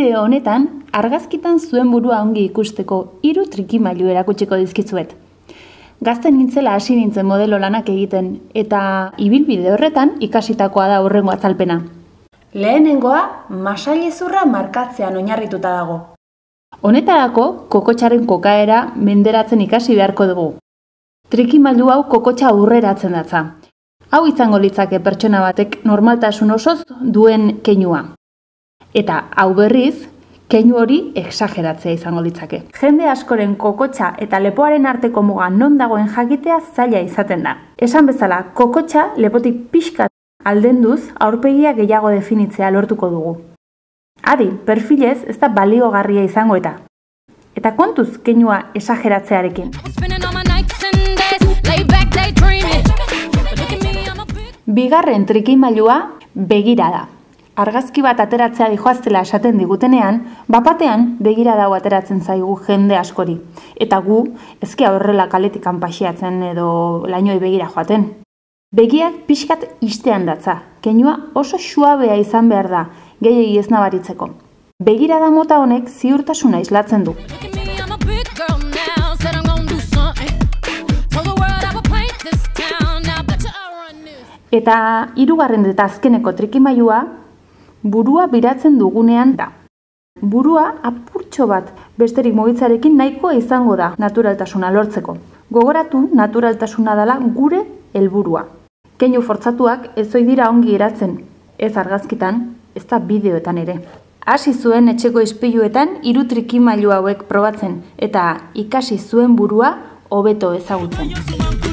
Bideo honetan, argazkitan zuen burua ongi ikusteko 3 trikimailu erakutsiko dizkizuet. Gazten nintzela hasi nintzen modelo lanak egiten, eta ibilbide horretan ikasitakoa da hurrengo azalpena. Lehenengoa, masailezurra markatzean oinarrituta dago. Honetarako, kokotxaren kokaera menderatzen ikasi beharko dugu. Trikimailu hau kokotxa aurreratzen datza. Hau izango litzake pertsona batek normaltasun osoz duen keinua. Eta hau berriz, keinu hori exageratzea izango litzake. Jende askoren kokotxa eta lepoaren arteko muga non dagoen jakitea zaila izaten da. Esan bezala, kokotxa lepotik pixkat aldenduz aurpegia gehiago definitzea lortuko dugu. Adi, perfilez ez da baliogarria izango eta. Eta kontuz keinua exageratzearekin. Bigarren trikimailua begirada. Argazki bat ateratzea dijoaztela esaten digutenean, bapatean begirada hau ateratzen zaigu jende askori. Eta gu, ezkea horrela kaletik paseatzen edo lainoi begira joaten. Begiak pixkat istean datza, keinua oso suabea izan behar da, gehiegi ez nabaritzeko. Begirada mota honek ziurtasuna islatzen du. Eta hirugarren eta azkeneko trikimailua, burua biratzen dugunean da. Burua apurtxo bat besterik mugitzarekin nahikoa izango da naturaltasuna lortzeko. Gogoratu naturaltasuna dela gure helburua. Keinu fortzatuak ez ohi dira ongi geratzen, ez argazkitan, ez da bideoetan ere. Hasi zuen etxeko ispiluetan 3 trikimailu hauek probatzen eta ikasi zuen burua hobeto ezagutzen.